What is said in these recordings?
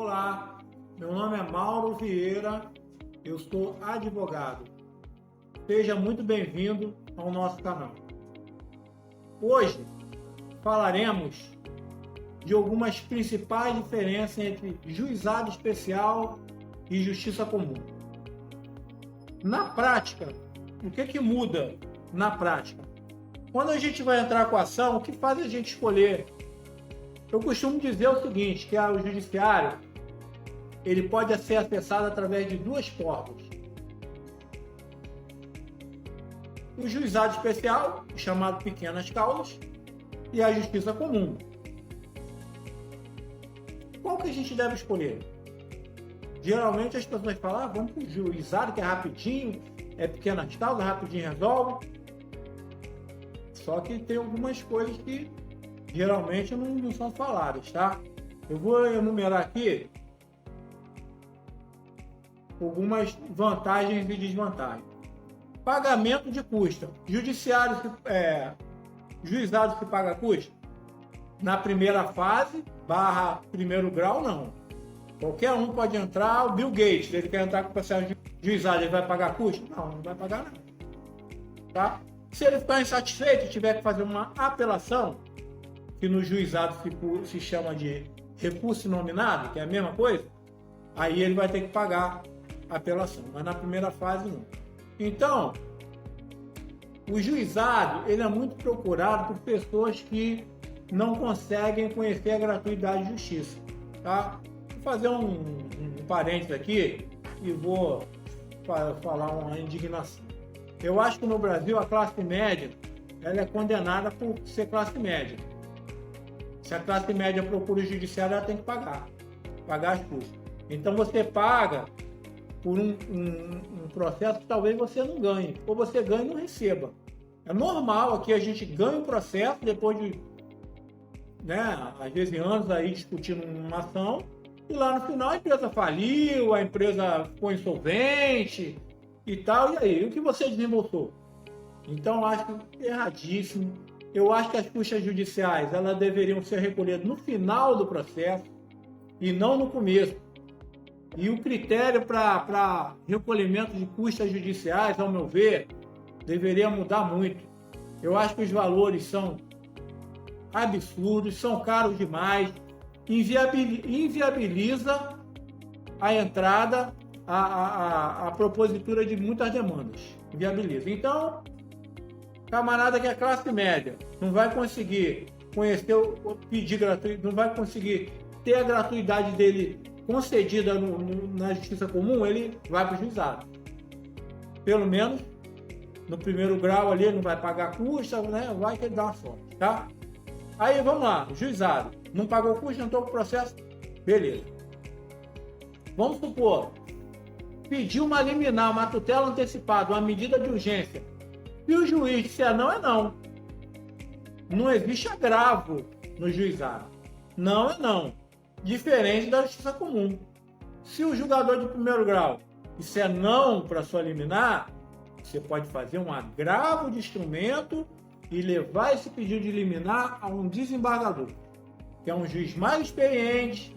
Olá, meu nome é Mauro Vieira, eu sou advogado. Seja muito bem-vindo ao nosso canal. Hoje falaremos de algumas principais diferenças entre juizado especial e justiça comum. Na prática, o que muda na prática? Quando a gente vai entrar com a ação, o que faz a gente escolher? Eu costumo dizer o seguinte, que o judiciário ele pode ser acessado através de duas portas. O juizado especial, chamado pequenas causas, e a justiça comum. Qual que a gente deve escolher? Geralmente as pessoas falam, vamos para o juizado, que é rapidinho, é pequenas causas, rapidinho resolve. Só que tem algumas coisas que geralmente não são faladas, tá? Eu vou enumerar aqui algumas vantagens e desvantagens. Pagamento de custo. Juizado que paga custo? Na primeira fase, primeiro grau, não. Qualquer um pode entrar, o Bill Gates, ele quer entrar com o processo de juizado, ele vai pagar custo? Não vai pagar nada. Tá? Se ele ficar insatisfeito e tiver que fazer uma apelação, que no juizado se chama de recurso nominado, que é a mesma coisa, aí ele vai ter que pagar a apelação, mas na primeira fase não. Então, o juizado ele é muito procurado por pessoas que não conseguem conhecer a gratuidade de justiça. Tá? Vou fazer um parênteses aqui e vou falar uma indignação. Eu acho que no Brasil a classe média ela é condenada por ser classe média. Se a classe média procura o judiciário, ela tem que pagar as custas. Então você paga por um processo que talvez você não ganhe, ou você ganhe e não receba. É normal aqui a gente ganha um processo depois de, às vezes anos aí discutindo uma ação, e lá no final a empresa faliu, a empresa ficou insolvente e tal, e aí, o que você desembolsou? Então eu acho erradíssimo. Eu acho que as custas judiciais elas deveriam ser recolhidas no final do processo e não no começo. E o critério para recolhimento de custas judiciais, ao meu ver, deveria mudar muito. Eu acho que os valores são absurdos, são caros demais, inviabiliza a entrada, a propositura de muitas demandas. Inviabiliza. Então, camarada que é classe média não vai conseguir conhecer o pedir gratuito, não vai conseguir ter a gratuidade dele concedida na justiça comum, ele vai para o juizado. Pelo menos no primeiro grau ali ele não vai pagar custa, vai que ele dá uma sorte, tá? Aí vamos lá, juizado, não pagou custa, entrou com o processo, beleza. Vamos supor, pediu uma liminar, uma tutela antecipada, uma medida de urgência. E o juiz disser não, é não. Não existe agravo no juizado. Não é não. Diferente da justiça comum. Se o julgador de primeiro grau disser não para sua liminar, você pode fazer um agravo de instrumento e levar esse pedido de liminar a um desembargador, que é um juiz mais experiente,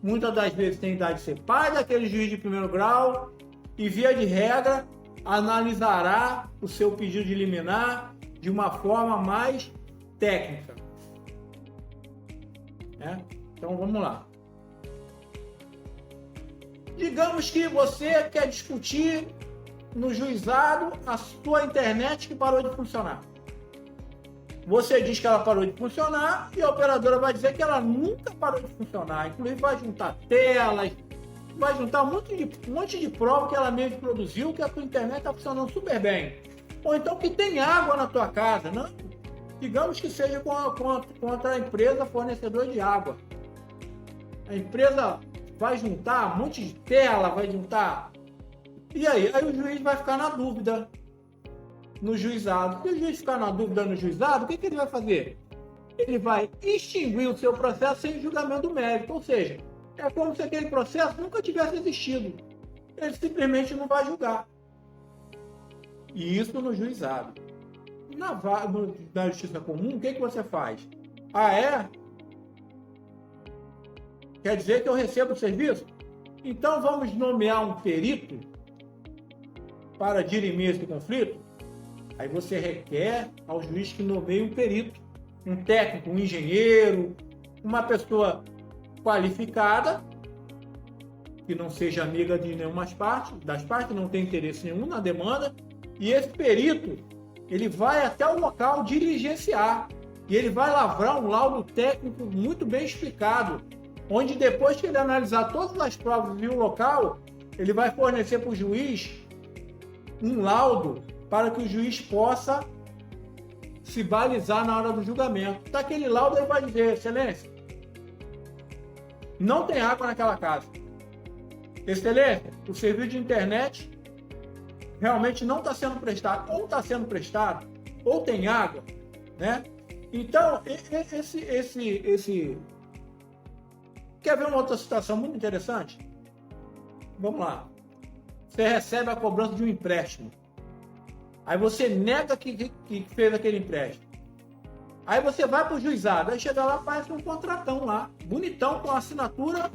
muitas das vezes tem idade de ser pai daquele juiz de primeiro grau e, via de regra, analisará o seu pedido de liminar de uma forma mais técnica. Então vamos lá. Digamos que você quer discutir no juizado a sua internet que parou de funcionar. Você diz que ela parou de funcionar e a operadora vai dizer que ela nunca parou de funcionar. Inclusive vai juntar telas, vai juntar um monte de prova que ela mesmo produziu, que a tua internet está funcionando super bem. Ou então que tem água na tua casa, né? Digamos que seja contra a empresa fornecedora de água. A empresa vai juntar um monte de tela, vai juntar... E aí? Aí o juiz vai ficar na dúvida no juizado. Se o juiz ficar na dúvida no juizado, o que ele vai fazer? Ele vai extinguir o seu processo sem julgamento do mérito. Ou seja, é como se aquele processo nunca tivesse existido. Ele simplesmente não vai julgar. E isso no juizado. Na justiça comum, o que você faz? Quer dizer que eu recebo o serviço? Então vamos nomear um perito para dirimir esse conflito? Aí você requer ao juiz que nomeie um perito, um técnico, um engenheiro, uma pessoa qualificada, que não seja amiga de nenhuma das partes, não tem interesse nenhum na demanda, e esse perito, ele vai até o local diligenciar, e ele vai lavrar um laudo técnico muito bem explicado, onde depois que ele analisar todas as provas e o local, ele vai fornecer para o juiz um laudo para que o juiz possa se balizar na hora do julgamento. Daquele laudo ele vai dizer: excelência, não tem água naquela casa. Excelência, o serviço de internet realmente não está sendo prestado, ou está sendo prestado, ou tem água, né? Então, Quer ver uma outra situação muito interessante? Vamos lá. Você recebe a cobrança de um empréstimo. Aí você nega que fez aquele empréstimo. Aí você vai para o juizado. Aí chega lá, faz um contratão lá, bonitão, com a assinatura,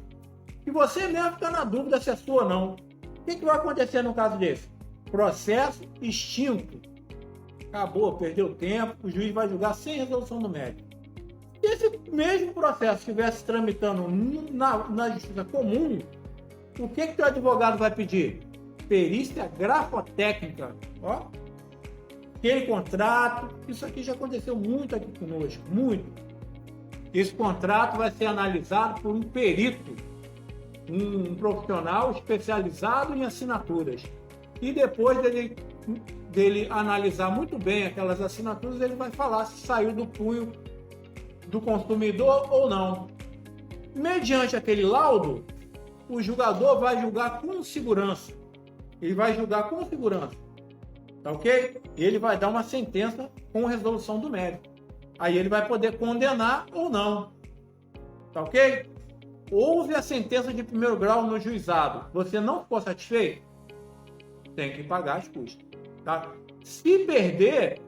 e você mesmo fica na dúvida se é sua ou não. O que vai acontecer no caso desse? Processo extinto. Acabou, perdeu tempo, o juiz vai julgar sem resolução do mérito. Se esse mesmo processo estivesse tramitando na justiça comum, o que o advogado vai pedir? Perícia grafotécnica. Ó, aquele contrato, isso aqui já aconteceu muito aqui conosco, muito. Esse contrato vai ser analisado por um perito, um profissional especializado em assinaturas. E depois dele analisar muito bem aquelas assinaturas, ele vai falar se saiu do punho do consumidor ou não. Mediante aquele laudo, o julgador vai julgar com segurança. Ele vai julgar com segurança. Tá ok? E ele vai dar uma sentença com resolução do mérito. Aí ele vai poder condenar ou não. Tá ok? Houve a sentença de primeiro grau no juizado. Você não ficou satisfeito? Tem que pagar as custas. Tá? Se perder,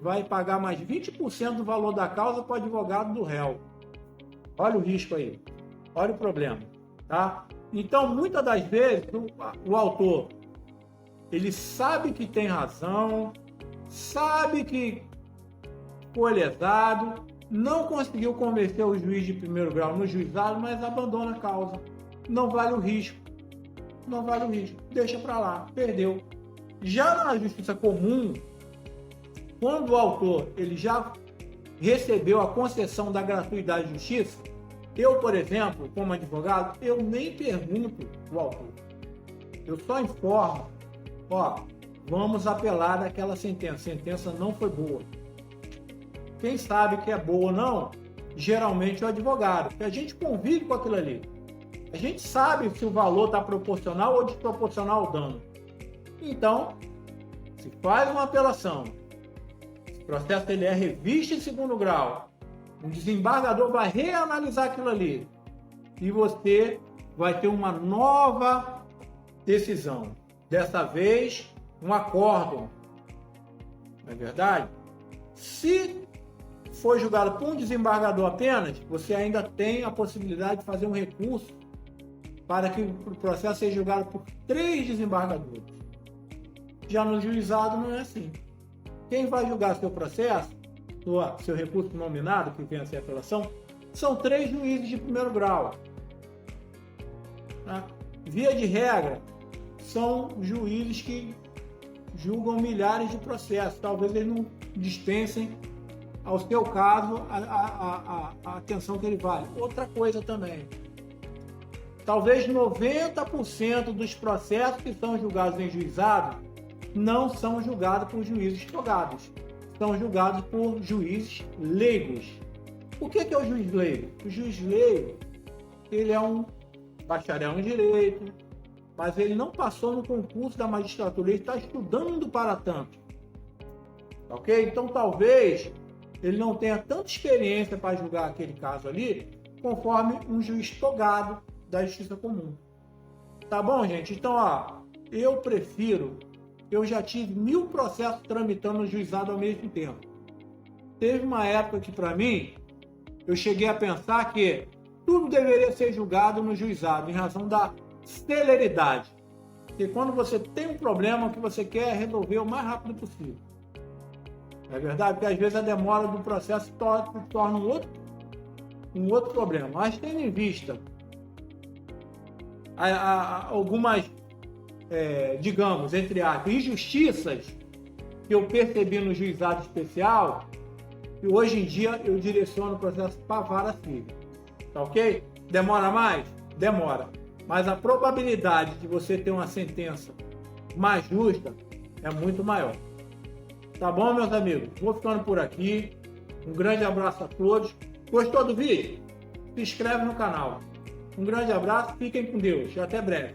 vai pagar mais 20% do valor da causa para o advogado do réu. Olha o risco aí. Olha o problema. Tá? Então, muitas das vezes, o autor, ele sabe que tem razão, sabe que foi lesado, não conseguiu convencer o juiz de primeiro grau no juizado, mas abandona a causa. Não vale o risco. Não vale o risco. Deixa para lá. Perdeu. Já na justiça comum, quando o autor ele já recebeu a concessão da gratuidade de justiça, eu, por exemplo, como advogado, eu nem pergunto o autor. Eu só informo, ó, vamos apelar daquela sentença. A sentença não foi boa. Quem sabe que é boa ou não, geralmente é o advogado, porque a gente convive com aquilo ali. A gente sabe se o valor está proporcional ou desproporcional ao dano. Então, se faz uma apelação, o processo ele é revisto em segundo grau, o desembargador vai reanalisar aquilo ali e você vai ter uma nova decisão. Dessa vez, um acórdão. Não é verdade? Se for julgado por um desembargador apenas, você ainda tem a possibilidade de fazer um recurso para que o processo seja julgado por 3 desembargadores. Já no juizado não é assim. Quem vai julgar seu processo, seu recurso nominado, que vem a ser a apelação, são 3 juízes de primeiro grau. Tá? Via de regra, são juízes que julgam milhares de processos. Talvez eles não dispensem ao seu caso a atenção que ele vale. Outra coisa também. Talvez 90% dos processos que são julgados em juizado não são julgados por juízes togados. São julgados por juízes leigos. O que é o juiz leigo? O juiz leigo, ele é um bacharel em direito, mas ele não passou no concurso da magistratura, ele está estudando para tanto. Ok? Então talvez ele não tenha tanta experiência para julgar aquele caso ali, conforme um juiz togado da justiça comum. Tá bom, gente? Então, ó, eu já tive 1000 processos tramitando no juizado ao mesmo tempo. Teve uma época que, para mim, eu cheguei a pensar que tudo deveria ser julgado no juizado, em razão da celeridade. Porque quando você tem um problema que você quer resolver o mais rápido possível. É verdade? Porque às vezes a demora do processo torna um outro problema. Mas tendo em vista algumas, digamos, entre aspas, injustiças que eu percebi no juizado especial, e hoje em dia eu direciono o processo para a vara civil. Tá ok? Demora mais? Demora. Mas a probabilidade de você ter uma sentença mais justa é muito maior. Tá bom, meus amigos? Vou ficando por aqui. Um grande abraço a todos. Gostou do vídeo? Se inscreve no canal. Um grande abraço, fiquem com Deus e até breve.